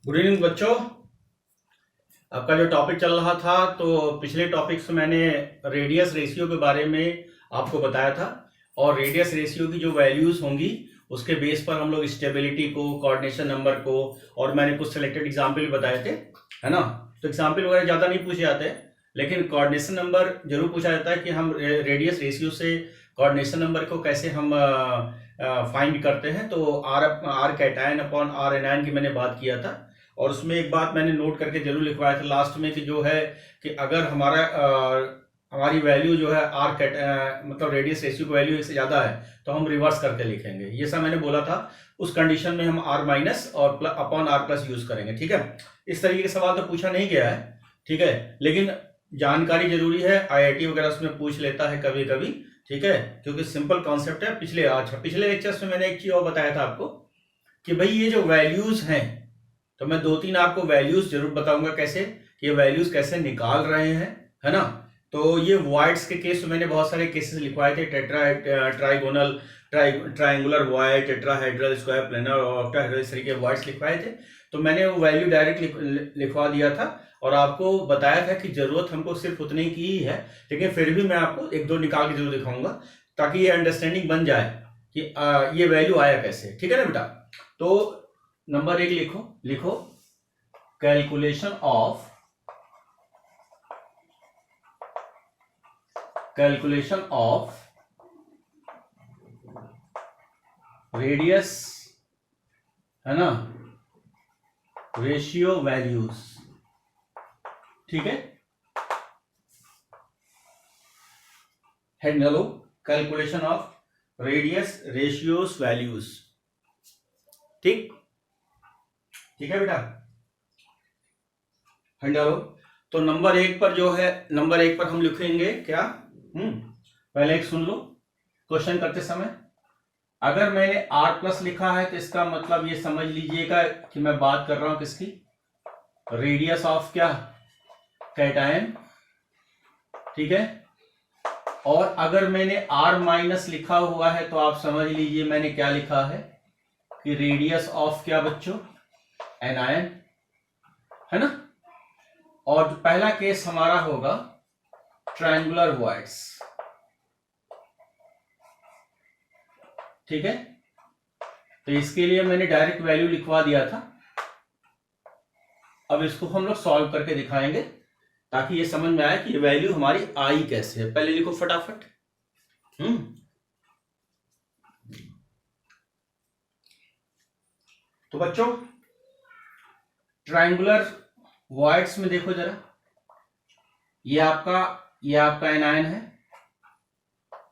Good evening बच्चों। आपका जो टॉपिक चल रहा था तो पिछले टॉपिक से मैंने रेडियस रेशियो के बारे में आपको बताया था और रेडियस रेशियो की जो वैल्यूज होंगी उसके बेस पर हम लोग स्टेबिलिटी को, कोऑर्डिनेशन नंबर को और मैंने कुछ सिलेक्टेड एग्जाम्पल भी बताए थे, है ना। तो एग्जाम्पल वगैरह ज़्यादा नहीं पूछे जाते हैं, लेकिन कोऑर्डिनेशन नंबर जरूर पूछा जाता है कि हम रेडियस रेशियो से कोऑर्डिनेशन नंबर को कैसे हम फाइंड करते हैं। तो r cation upon r anion की मैंने बात किया था और उसमें एक बात मैंने नोट करके जरूर लिखवाया था लास्ट में कि जो है कि अगर हमारी वैल्यू जो है मतलब रेडियस रेशियो की वैल्यू इससे ज्यादा है तो हम रिवर्स करके लिखेंगे। ये सब मैंने बोला था। उस कंडीशन में हम आर माइनस और अपॉन आर प्लस यूज करेंगे, ठीक है। इस तरीके के सवाल तो पूछा नहीं गया है, ठीक है, लेकिन जानकारी जरूरी है। आईआईटी वगैरह उसमें पूछ लेता है कभी कभी, ठीक है, क्योंकि सिंपल कॉन्सेप्ट है। पिछले लेक्चर्स में मैंने एक चीज और बताया था आपको कि भाई ये जो वैल्यूज हैं, तो मैं 2-3 आपको वैल्यूज जरूर बताऊंगा कैसे, ये वैल्यूज कैसे निकाल रहे हैं, है ना। तो ये वॉइड्स के केस मैंने बहुत सारे केसेस लिखवाए थे, trigonal, triangular void, tetrahedral, square planar और ऑक्टाहेड्रल, इस तरीके वॉइड्स लिखवाए थे। तो मैंने वो वैल्यू डायरेक्ट लिखवा दिया था और आपको बताया था कि जरूरत हमको सिर्फ उतने की ही है, लेकिन फिर भी मैं आपको 1-2 निकाल के जरूर दिखाऊंगा ताकि ये अंडरस्टैंडिंग बन जाए कि ये वैल्यू आया कैसे, ठीक है ना बेटा। तो नंबर 1 लिखो कैलकुलेशन ऑफ रेडियस, है ना, रेशियो वैल्यूज, ठीक है। हेड डालो calculation of radius ratios values, ठीक है बेटा, हेड डालो। तो नंबर 1 पर जो है, नंबर 1 पर हम लिखेंगे क्या, पहले एक सुन लो क्वेश्चन करते समय। अगर मैंने R प्लस लिखा है तो इसका मतलब ये समझ लीजिएगा कि मैं बात कर रहा हूं किसकी, रेडियस ऑफ क्या, कैटायन, ठीक है। और अगर मैंने R माइनस लिखा हुआ है तो आप समझ लीजिए मैंने क्या लिखा है कि रेडियस ऑफ क्या बच्चों, एनायन, है ना। और पहला केस हमारा होगा ट्रायंगुलर वॉइड्स, ठीक है। तो इसके लिए मैंने डायरेक्ट वैल्यू लिखवा दिया था। अब इसको हम लोग सॉल्व करके दिखाएंगे ताकि ये समझ में आए कि ये वैल्यू हमारी आई कैसे है। पहले लिखो फटाफट। तो बच्चों ट्रायंगुलर वॉइड्स में देखो जरा, ये आपका एनायन है,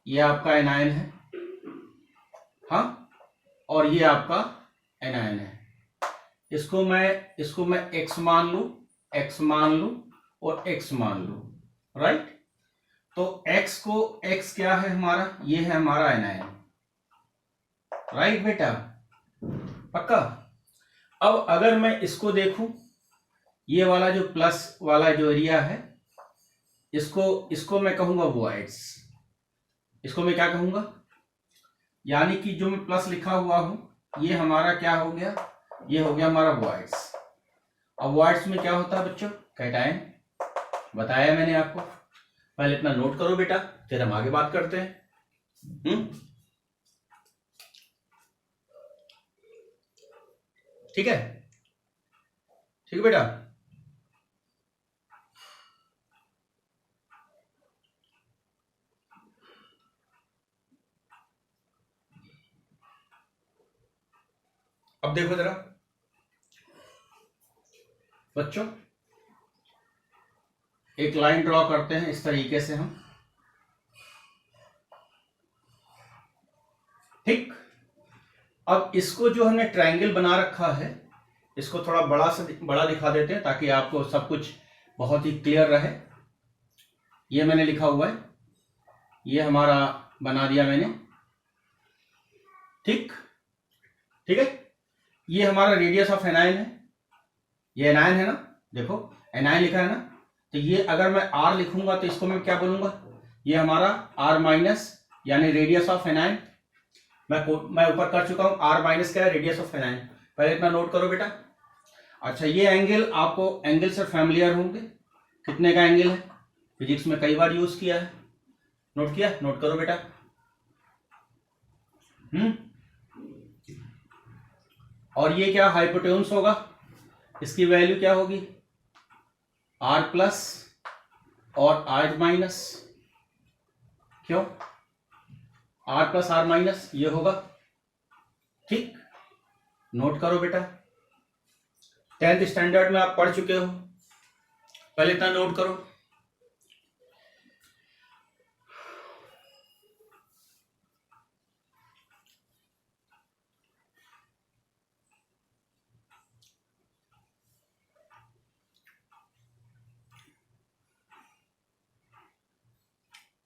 ये आपका एनायन है, हाँ, और ये आपका एनायन है। इसको मैं x मान लू और x मान लू, राइट। तो x क्या है हमारा, ये है हमारा एनायन, राइट बेटा, पक्का। अब अगर मैं इसको देखूं, ये वाला जो प्लस वाला जो एरिया है, इसको मैं कहूंगा वॉइड्स। इसको मैं क्या कहूंगा, यानी कि जो मैं प्लस लिखा हुआ हूं ये हमारा क्या हो गया, ये हो गया हमारा वॉइड्स। अब वॉइड्स में क्या होता है बच्चों, कैटायन, बताया मैंने आपको। पहले इतना नोट करो बेटा, फिर हम आगे बात करते हैं। ठीक है, ठीक है बेटा। अब देखो जरा बच्चों, एक लाइन ड्रॉ करते हैं इस तरीके से हम, ठीक। अब इसको जो हमने ट्रायंगल बना रखा है, इसको थोड़ा बड़ा दिखा देते हैं ताकि आपको सब कुछ बहुत ही क्लियर रहे। ये मैंने लिखा हुआ है, ये हमारा बना दिया मैंने, ठीक है। ये हमारा रेडियस ऑफ एनायन है, ये एनायन है ना, देखो एनायन लिखा है ना। तो ये अगर मैं R लिखूंगा तो इसको मैं क्या बोलूंगा, ये हमारा R माइनस यानी रेडियस ऑफ एनायन। मैं ऊपर कर चुका हूं, R माइनस क्या है, रेडियस ऑफ एनायन। पहले इतना नोट करो बेटा। अच्छा, ये एंगल आपको एंगल से फैमिलियर होंगे, कितने का एंगल है, फिजिक्स में कई बार यूज किया है, नोट किया, नोट करो बेटा। और ये क्या हाइपोटेन्यूस होगा, इसकी वैल्यू क्या होगी, r प्लस और r माइनस, क्यों, r प्लस r माइनस ये होगा, ठीक, नोट करो बेटा। 10th स्टैंडर्ड में आप पढ़ चुके हो, पहले इतना नोट करो।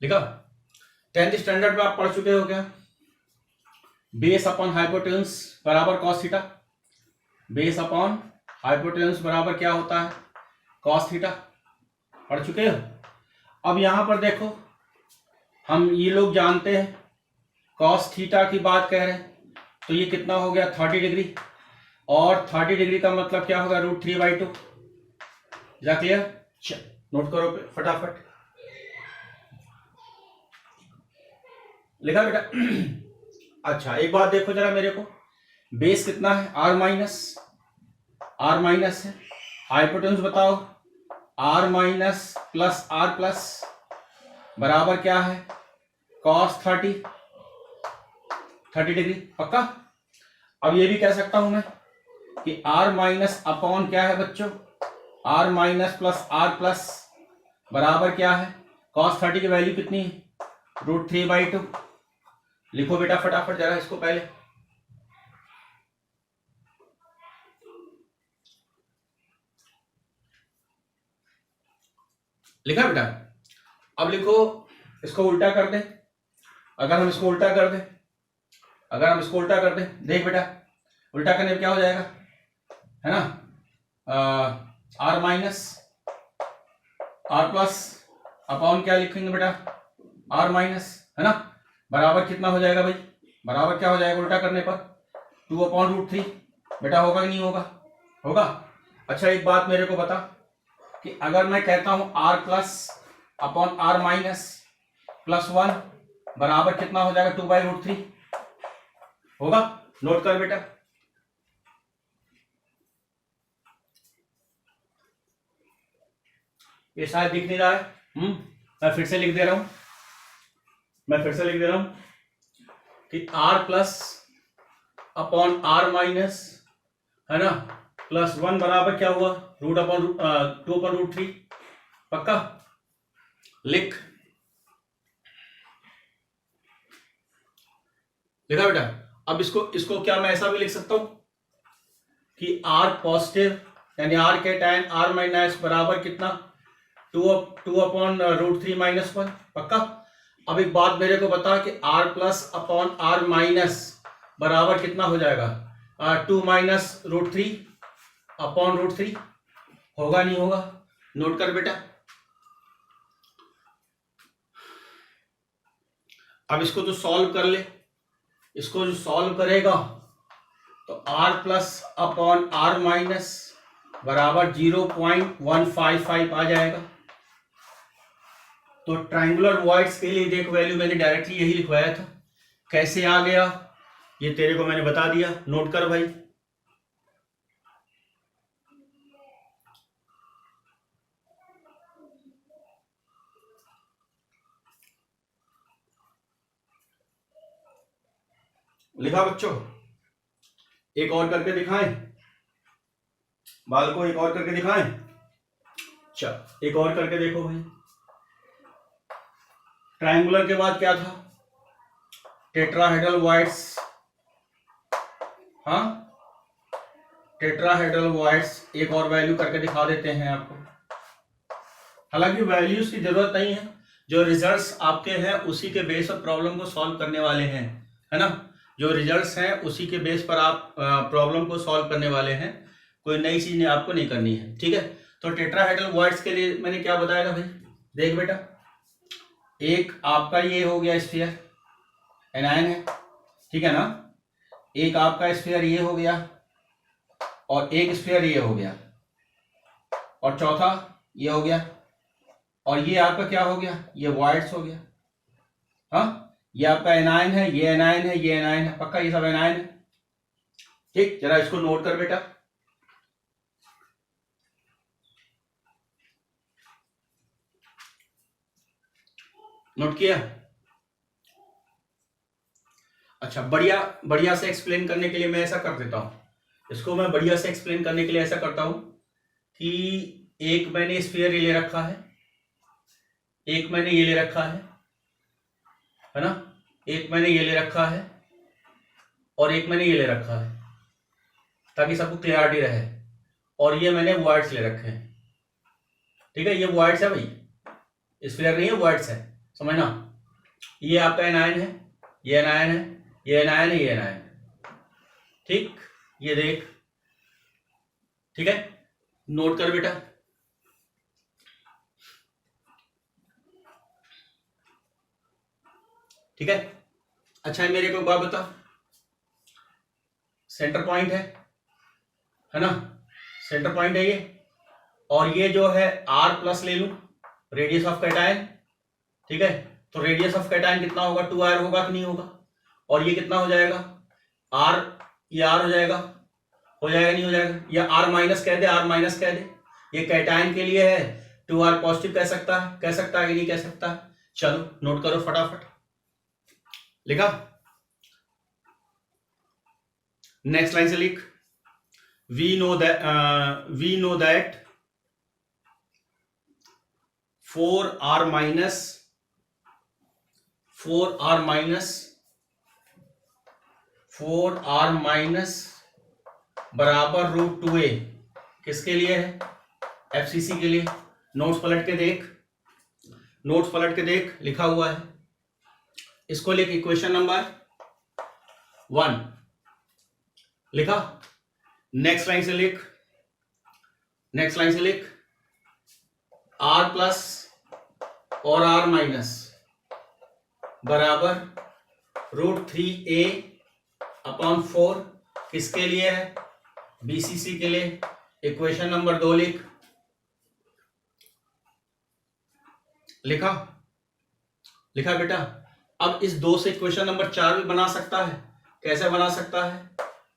लिखा, 10th स्टैंडर्ड में आप पढ़ चुके हो क्या, बेस अपॉन हाइपोटेन्यूस बराबर cos theta, base upon hypotenuse बराबर क्या होता है, कॉस थीटा, पढ़ चुके हो। अब यहां पर देखो, हम ये लोग जानते हैं कॉस थीटा की बात कह रहे हैं, तो ये कितना हो गया 30 डिग्री, और 30 डिग्री का मतलब क्या होगा, √3/2, जा क्लियर, नोट करो फटाफट, लिखा बेटा। अच्छा, एक बात देखो जरा मेरे को, बेस कितना है, r माइनस है, हाइपोटेन्यूस बताओ, r minus plus r plus बराबर क्या है, cos 30 डिग्री, पक्का। अब ये भी कह सकता हूं मैं कि r माइनस अपॉन क्या है बच्चों, r minus plus r plus बराबर क्या है, cos 30 की वैल्यू कितनी है, √3/2, लिखो बेटा फटाफट जरा इसको पहले, लिखा बेटा। अब लिखो, इसको उल्टा कर दे, अगर हम इसको उल्टा कर दे, देख बेटा उल्टा करने में क्या हो जाएगा, है ना, r minus r plus upon क्या लिखेंगे बेटा, r माइनस, है ना, बराबर कितना हो जाएगा भाई, बराबर क्या हो जाएगा उल्टा करने पर, 2/√3, बेटा होगा कि नहीं होगा, होगा। अच्छा, एक बात मेरे को बता कि अगर मैं कहता हूं r plus upon r minus plus 1 बराबर कितना हो जाएगा, 2/√3, होगा, नोट कर बेटा। ये शायद दिख नहीं रहा है, मैं फिर से लिख दे रहा हूं कि r plus upon r minus, है ना, प्लस 1 बराबर क्या हुआ, 2/√3, पक्का, लिखा बेटा। अब इसको क्या मैं ऐसा भी लिख सकता हूं कि r पॉजिटिव, यानी r के tan r माइनस बराबर कितना, 2/√3 माइनस 1, पक्का। अब एक बात मेरे को बता कि r plus upon r minus बराबर कितना हो जाएगा, 2 माइनस √3 अपॉन √3, होगा नहीं होगा, नोट कर बेटा। अब इसको तो सॉल्व कर ले, इसको जो सॉल्व करेगा तो r plus upon r minus बराबर 0.155 आ जाएगा। तो ट्राइंगुलर वॉइड्स के लिए देख वैल्यू मैंने डायरेक्टली यही लिखवाया था, कैसे आ गया ये तेरे को मैंने बता दिया, नोट कर भाई। लिखा बच्चों, एक और करके दिखाएं, बाल को एक और करके दिखाएं, अच्छा एक और करके देखो भाई। ट्राइंगुलर के बाद क्या था, टेट्राहेड्रल वॉइड्स, हाँ टेट्राहेड्रल वॉइड्स, एक और वैल्यू करके दिखा देते हैं आपको। हालांकि वैल्यूज की जरूरत नहीं है, जो रिजल्ट्स आपके हैं उसी के बेस पर प्रॉब्लम को सॉल्व करने वाले हैं, है ना, जो रिजल्ट्स हैं उसी के बेस पर आप प्रॉब्लम को सॉल्व करने वाले हैं, कोई नई चीज आपको नहीं करनी है, ठीक है। तो टेट्राहेड्रल वॉइड्स के लिए मैंने क्या बताया था भाई, देख बेटा, एक आपका ये हो गया स्फीयर, एनायन है, ठीक है ना, एक आपका स्फीयर ये हो गया और एक स्फीयर ये हो गया, और चौथा ये हो गया, और ये आपका क्या हो गया, ये वॉइड्स हो गया। हाँ, ये आपका एनायन है, ये एनायन है, ये एनायन है, पक्का ये सब एनायन है। ठीक, जरा इसको नोट कर बेटा। नोट किया? अच्छा, बढ़िया बढ़िया से एक्सप्लेन करने के लिए मैं ऐसा कर देता हूं, इसको मैं बढ़िया से एक्सप्लेन करने के लिए ऐसा करता हूं कि एक मैंने स्फीयर ले रखा है, एक मैंने ये ले रखा है ना, एक मैंने ये ले रखा है, और एक मैंने ये ले रखा है, ताकि सबको क्लियरिटी रहे। और ये मैंने वॉइड्स ले रखे हैं। ठीक है, ये वॉइड्स है भाई, स्फीयर नहीं है, वॉइड्स है, समझना। ये आपका एनायन है, ये एनायन है, ये एनायन है, ये एनायन है। ठीक, ये देख, ठीक है, नोट कर बेटा। ठीक है, अच्छा है, मेरे को एक बात बता, सेंटर पॉइंट है ना, सेंटर पॉइंट है ये, और ये जो है R प्लस ले लूं, रेडियस ऑफ कैटायन। ठीक है, तो रेडियस ऑफ कैटायन कितना होगा, 2R होगा कि नहीं होगा, और ये कितना हो जाएगा, R, ये R हो जाएगा नहीं हो जाएगा, या R माइनस कह दे, R माइनस कह दे, ये कैटायन के लिए है, 2R पॉजिटिव कह सकता है कि नहीं कह सकता। चलो नोट करो फटाफट, लिखा? नेक्स्ट लाइन से लिख, we know that 4R minus बराबर √2a किसके लिए है, FCC के लिए। नोट्स पलट के देख, लिखा हुआ है, इसको लिख, इक्वेशन नंबर 1 लिखा। नेक्स्ट लाइन से लिख, R प्लस और R माइनस बराबर √3a अपॉन 4 किसके लिए है, BCC के लिए। इक्वेशन नंबर 2 लिखा बेटा। अब इस 2 से इक्वेशन नंबर 4 भी बना सकता है। कैसे बना सकता है,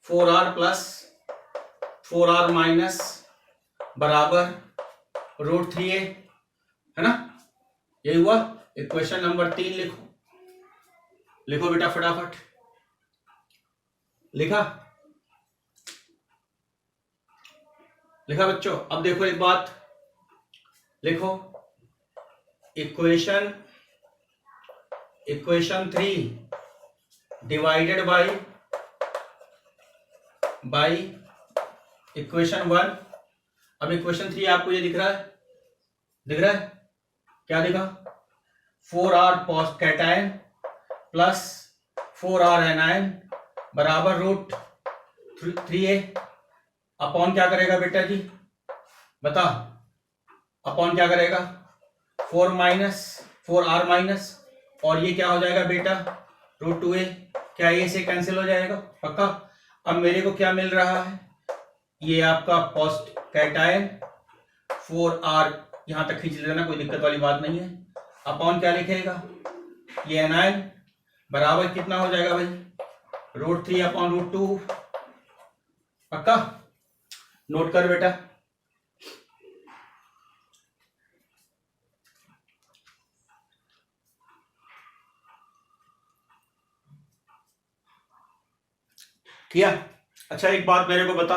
4R प्लस 4R माइनस बराबर √3a, है ना, यही हुआ। इक्वेशन नंबर 3 लिखो बेटा फटाफट, लिखा बच्चों। अब देखो एक बात लिखो, इक्वेशन 3 डिवाइडेड बाई इक्वेशन 1। अब इक्वेशन 3 आपको ये दिख रहा है, क्या दिखा, 4R cation plus 4R anion बराबर √3a अपॉन क्या करेगा बेटा जी, बता, अपॉन क्या करेगा, 4R माइनस, और ये क्या हो जाएगा बेटा, √2a। क्या ये से कैंसिल हो जाएगा, पक्का। अब मेरे को क्या मिल रहा है, ये आपका पोस्ट कैटायन 4R यहां तक खींच लेना, कोई दिक्कत वाली बात नहीं है। अपॉन क्या लिखेगा, ये एनायन बराबर कितना हो जाएगा भाई, √3 अपॉन √2, पक्का। नोट कर बेटा। किया? अच्छा एक बात मेरे को बता,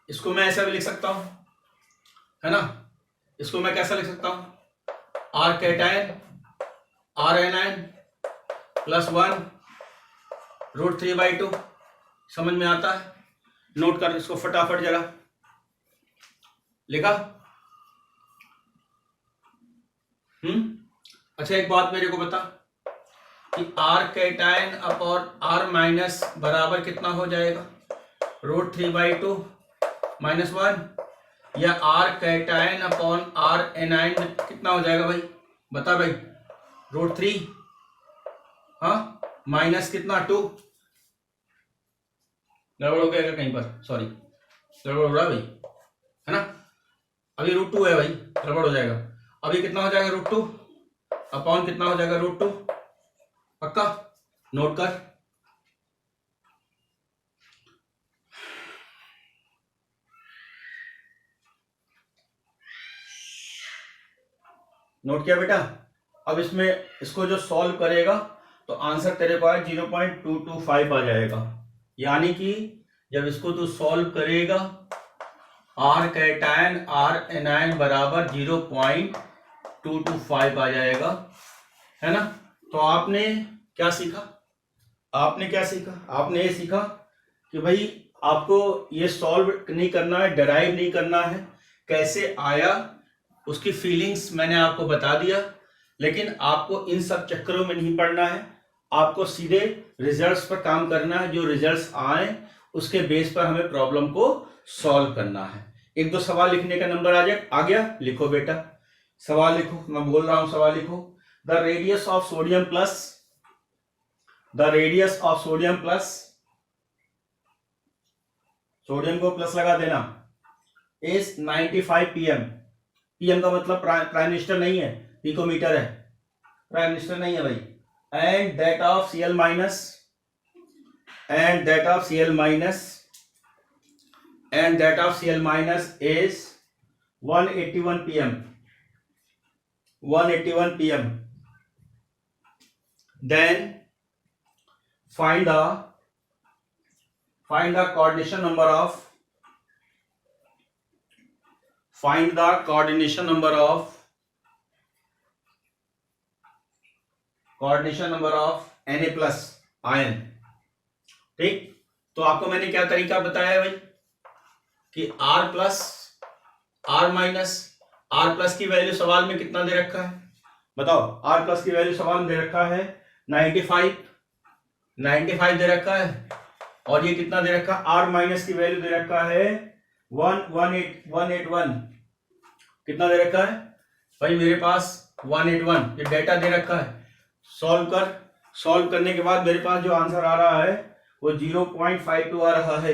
इसको मैं ऐसा भी लिख सकता हूं, है ना, इसको मैं कैसा लिख सकता हूं, R cation R anion plus 1 √3/2, समझ में आता है। नोट कर इसको फटाफट जरा, लिखा? अच्छा एक बात मेरे को बता कि R cation upon R minus बराबर कितना हो जाएगा, √3/2 माइनस 1, या R cation upon R anion कितना हो जाएगा भाई, बता भाई, √3, हाँ, माइनस कितना 2, गड़बड़ हो गया क्या कहीं पर? सॉरी, गड़बड़ हो रहा है भाई, है ना? अभी √2 है भाई, गड़बड़ हो जाएगा। अभी कितना हो जाएगा √2 अपॉन कितना हो जाएगा √2? पक्का नोट कर। नोट किया बेटा? अब इसमें इसको जो सॉल्व करेगा तो आंसर तेरे को आए 0.225 आ जाएगा। यानी कि जब इसको तू सॉल्व करेगा आर कैटायन आर एनायन बराबर 0.225 आ जाएगा, है ना? तो आपने क्या सीखा? आपने ये सीखा कि भाई आपको ये सॉल्व नहीं करना है, डराइव नहीं करना है, कैसे आया उसकी फीलिंग्स मैंने आपको बता दिया। लेकिन आपको इन सब चक्करों में नहीं पड़ना है, आपको सीधे रिजल्ट्स पर काम करना है। जो रिजल्ट्स आए उसके बेस पर हमें प्रॉब्लम को सॉल्व करना है। एक दो सवाल लिखने का नंबर आ गया, लिखो बेटा, सवाल लिखो, मैं बोल रहा हूं सवाल लिखो। The radius of sodium plus, sodium को प्लस लगा देना, इज 95 pm। पीएम का मतलब प्राइम मिनिस्टर नहीं है, पिकोमीटर है, प्राइम मिनिस्टर नहीं है भाई। And that of Cl minus is 181 pm। Then find the coordination number of Na plus ion. ठीक, तो आपको मैंने क्या तरीका बताया है भाई कि R plus R minus, R plus की वैल्यू सवाल में कितना दे रखा है बताओ? R प्लस की वैल्यू सवाल में दे रखा है 95 दे रखा है, और ये कितना दे रखा है? R माइनस की वैल्यू दे रखा है 181। कितना दे रखा है भाई मेरे पास? 181, ये डेटा दे रखा है। सॉल्व करने के बाद मेरे पास जो आंसर आ रहा है वो 0.52 आ रहा है।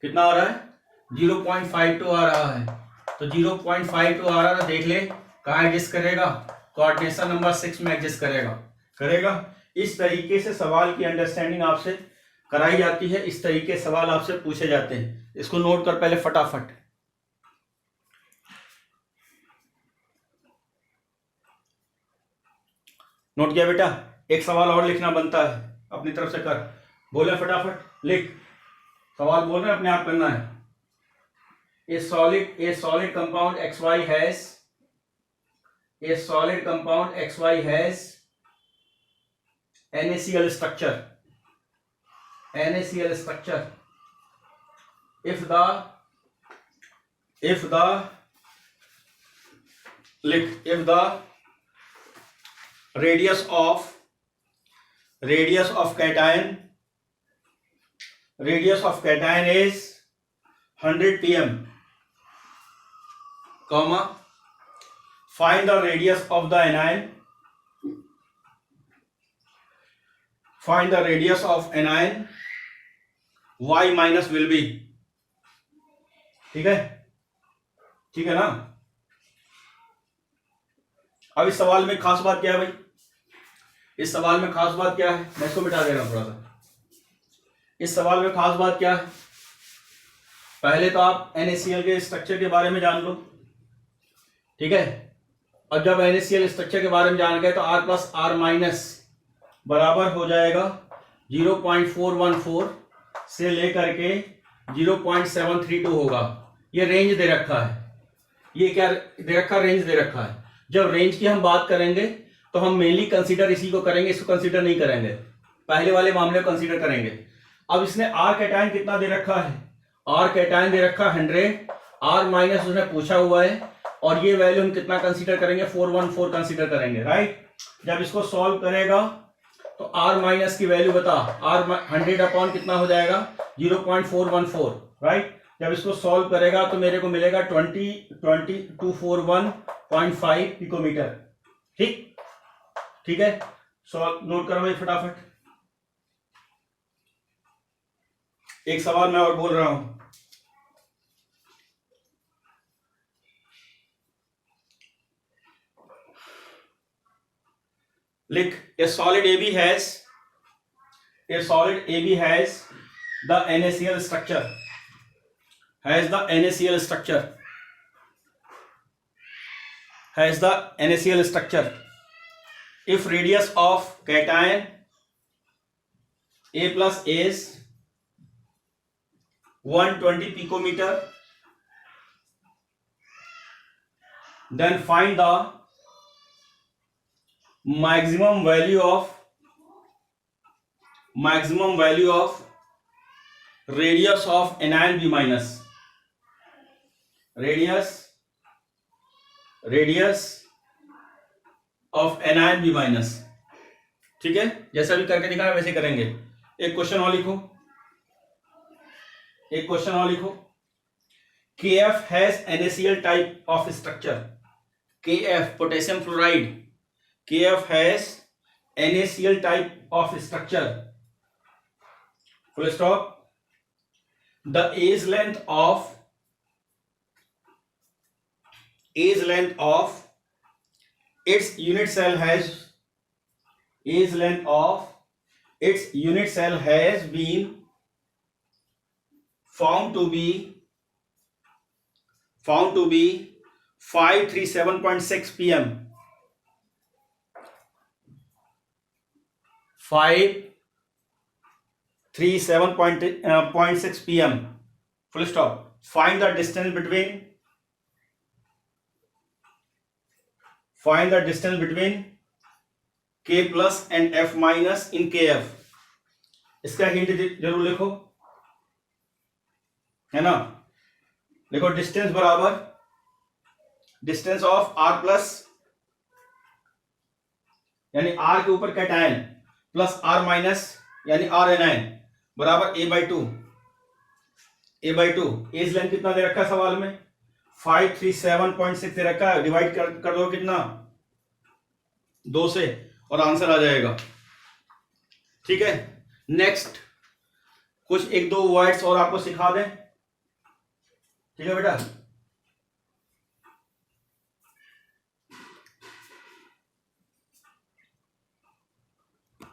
कितना आ रहा है? 0.52 आ रहा है। तो 0.52 आ रहा है, देख ले कहाँ एडजस्ट करेगा? कोऑर्डिनेशन नंबर 6 में एडजस्ट करेगा। इस तरीके से सवाल की अंडरस्टैंडिंग आपसे कराई जाती है, इस तरीके से सवाल आपसे पूछे जाते हैं। इसको नोट कर पहले फटाफट। नोट किया बेटा? एक सवाल और लिखना बनता है, अपनी तरफ से कर, बोले फटाफट लिख। सवाल बोल रहे हैं, अपने आप करना है। A solid compound XY has NaCl structure if the radius of cation is 100 pm, comma, find the radius of the anion y minus will be। ठीक है ना? अब इस सवाल में खास बात क्या है भाई? इस सवाल में खास बात क्या है? मैं इसको मिटा दे रहा हूं थोड़ा सा। इस सवाल में खास बात क्या है? पहले तो आप NaCl के स्ट्रक्चर के बारे में जान लो, ठीक है? और जब NaCl स्ट्रक्चर के बारे में जान गए तो R प्लस R माइनस बराबर हो जाएगा 0.414 से लेकर के 0.732 होगा। ये रेंज दे रखा है। ये क्या दे रखा? रेंज दे रखा है। जब रेंज की हम बात करेंगे तो हम मेनली कंसीडर इसी को करेंगे, इसको कंसीडर नहीं करेंगे, पहले वाले मामले को कंसीडर करेंगे। अब इसने R कैटायन कितना दे रखा है? R कैटायन दे रखा 100, R माइनस उसने पूछा हुआ है, और ये वैल्यू हम कितना कंसीडर करेंगे? 414 कंसीडर करेंगे, राइट? जब इसको सॉल्व करेगा तो R माइनस की वैल्यू बता, R 100 अपॉन कितना हो जाएगा? 0.414, राइट? जब इसको सॉल्व करेगा तो मेरे को मिलेगा 241.5 पिकोमीटर। ठीक है, सॉल्व नोट करो भाई फटाफट। एक सवाल मैं और बोल रहा हूं, लिख, ए solid AB has the NaCl structure, has the NaCl structure. If radius of cation A plus is 120 picometer, then find the maximum value of radius of anion B minus. Radius of anion B minus. ठीक है, जैसा भी करके दिखाया वैसे करेंगे। एक question और लिखो, KF has NaCl type of structure. KF potassium fluoride, KF has NaCl type of structure. Full stop. The age length of its unit cell has been found to be 537.6 pm. 537.6 pm. Full stop. Find the distance between K plus and F minus in KF. इसका hint जरूर लिखो, है ना। देखो, distance बराबर distance of R plus, यानी R के ऊपर कैटायन प्लस R माइनस यानी R एनायन बराबर A/2। एज लेंथ कितना दे रखा है सवाल में? 537.6 दे रखा है। डिवाइड कर दो कितना, 2 से, और आंसर आ जाएगा। ठीक है, नेक्स्ट कुछ 1-2 वर्ड्स और आपको सिखा दें। ठीक है बेटा।